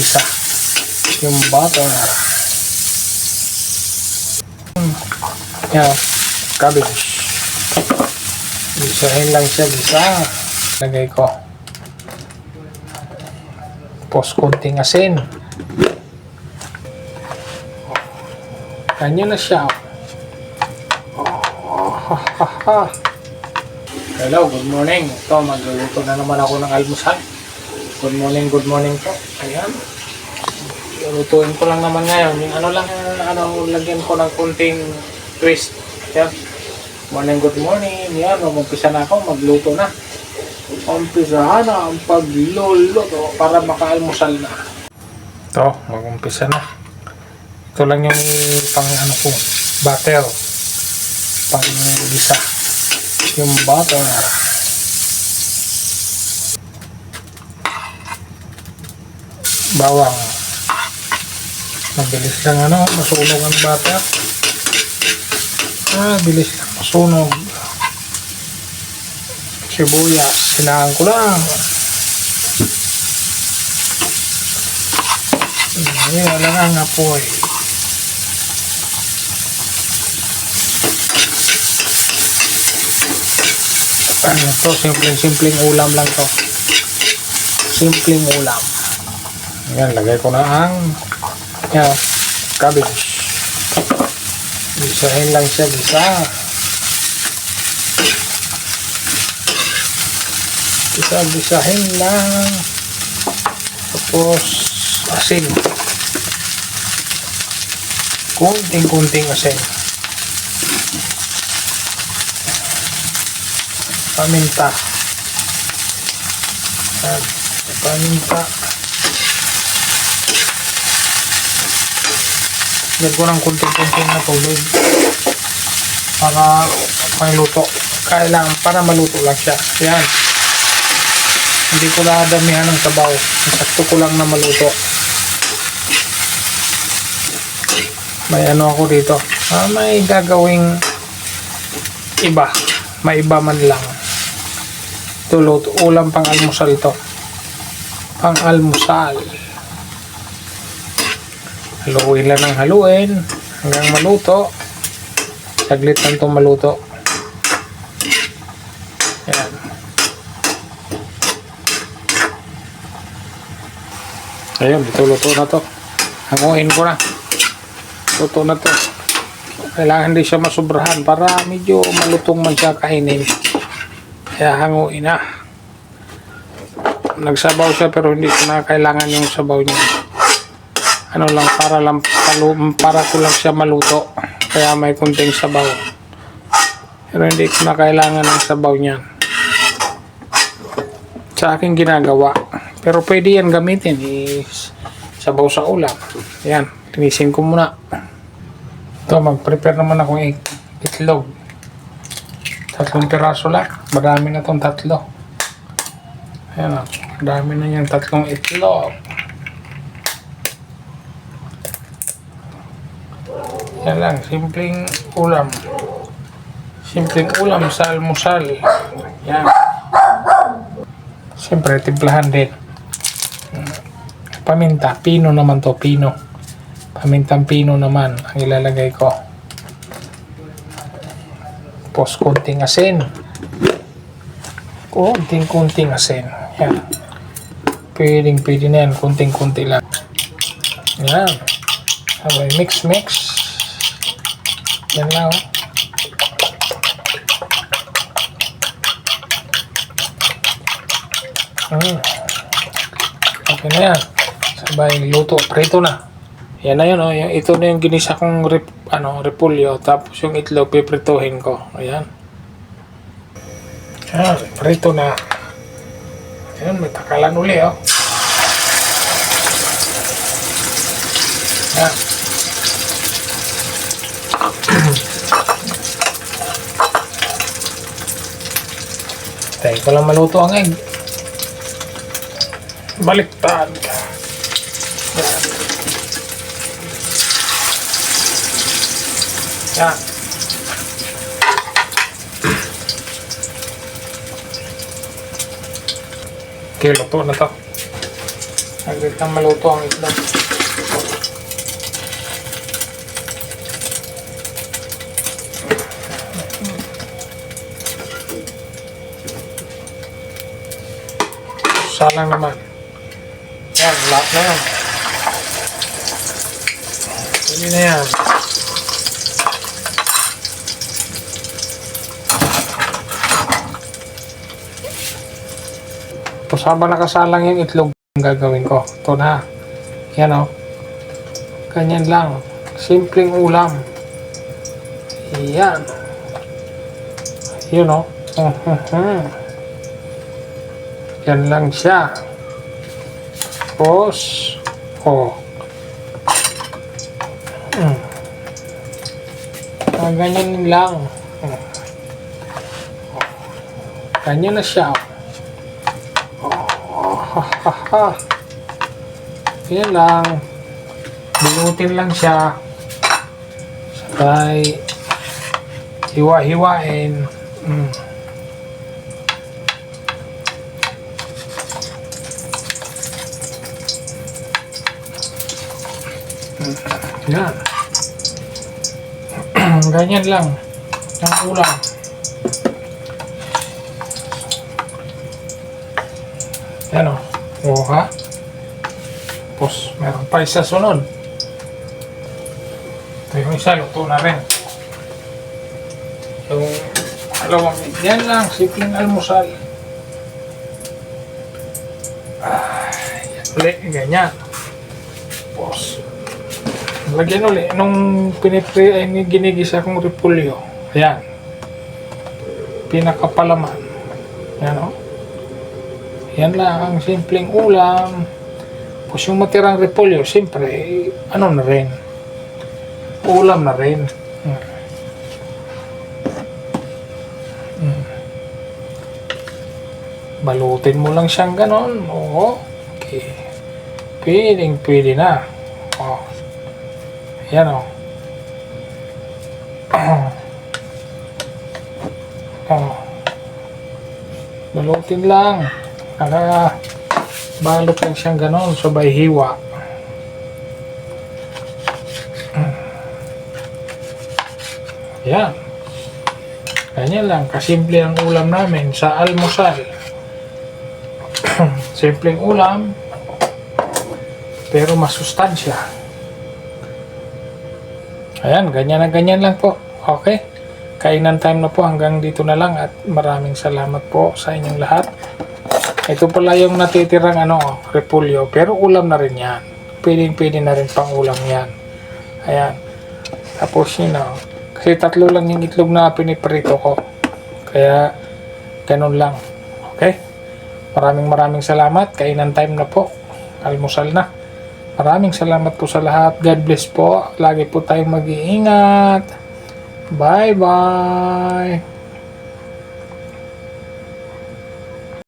gisa yung butter. Yan, cabbage. Gisahin lang siya, gisa. Lagay ko. Tapos konting asin. Ganyan na siya. Hello, good morning. Ito, magluluto na naman ako ng almusal. Good morning po. Ayan. Lutuin ko lang naman ngayon. Yung lagyan ko ng kunting twist. Ayan. Good morning. Yan, umpisa na ako, magluto na. Umpisahan na ang pagluluto para makaalmusal na. Ito, mag-umpisa na. Ito lang yung ko, butter. Pang gisa. Yung butter. Bawang. Mabilis lang masunog ang butter. Bilis lang masunog. Sibuyas, sinahan ko lang. Ayan lang ang apoy. Ano to, simpleng ulam lang to. Simpleng ulam. Ayan, lagay ko na ang cabbage. Gisahin lang siya, gisa. Gisahin lang. Tapos asin. Kunting asin. Paminta. Paminta. Lagyan ko ng kunting na tubig para maluto. Kailangan para maluto lang siya. Yan. Hindi ko nadamihan ng sabaw. Sakto ko lang na maluto. May ako dito. May gagawing iba. May iba man lang. Ito luto. Ulam pang almusal ito. Pang almusal. Haluin lang ng haluin hanggang maluto. Saglit lang itong maluto. Yan. Ayun, ito luto na to. Hanguin ko na. Luto na to. Kailangan hindi siya masubrahan para medyo malutong man siya kainin. Kaya hanguin na. Nagsabaw siya pero hindi ko na kailangan yung sabaw niya. Para ko lang siya maluto. Kaya may kunting sabaw. Pero hindi ko na kailangan ng sabaw niyan. Sa aking ginagawa. Pero pwede yan gamitin. Sabaw sa ulam. Ayan. Linisin ko muna. Ito, mag-prepare naman akong itlog. 3 piraso lang. Marami na itong 3. Ayan o. Marami na yung 3 itlog. Yan lang, simpleng ulam. Simpleng ulam sa almusal. Yan. Siyempre, timplahan din. Paminta. Pino naman to, pino. Pamintang pino naman ang ilalagay ko. Tapos, kunting asin. Kunting asin. Yan. Pwede na yan. Kunting-kunti lang. Yan. Okay, mix. Yan lang. Okay na yan. Sabay luto. Prito na. Yan na yun. Ito na yung ginisa kong repolyo. Tapos yung itlog piprituhin ko. Ayan. Yan. Prito na. Ayan. May takalan uli. Yan. Tayo ko lang maluto ang egg. Baliktad. Yan. Okay, luto na to. Saglit na maluto ang itlog. Salang naman. Yan, lahat na yan. Pwede na yan. Tapos habang nakasalang yung itlog, ang gagawin ko. Ito na. Yan o. Ganyan lang. Simpleng ulam. Yan. Yun o. Yan lang siya. Tapos, ganyan lang. Ganyan na siya. Yan lang. Bilutin lang siya. Sabay hiwa-hiwain. Yan. Ganyan lang ang ulam. Yan o. O ha? Tapos meron pa isa sunod. Ito yung isa, luto na rin. Yung alawang, yan lang, simpleng almusal. Yan ulit, ganyan. Tapos lagyan ulit nung pinipre ay ginigisa kong repolyo. Ayan. Pinakapalaman. Yan o. Yan lang ang simpleng ulam. Tapos yung matirang repolyo, siyempre, ano na rin. Ulam na rin. Balutin mo lang siyang ganon. Oo. Okay. Pwede na. O. Yan o. Balutin lang. Balot lang siyang ganon. Sabay hiwa. Yan. Ganyan lang. Kasimple ang ulam namin sa almusal. Simpleng ulam. Pero masustansya. Ayan, ganyan na ganyan lang po. Okay? Kainan time na po. Hanggang dito na lang. At maraming salamat po sa inyong lahat. Ito pala yung natitirang repolyo. Pero ulam na rin yan. Pwede na rin pang ulam yan. Ayan. Tapos kasi 3 lang yung itlog na piniprito ko. Kaya ganun lang. Okay? Maraming salamat. Kainan time na po. Almusal na. Maraming salamat po sa lahat. God bless po. Lagi po tayong mag-iingat. Bye-bye.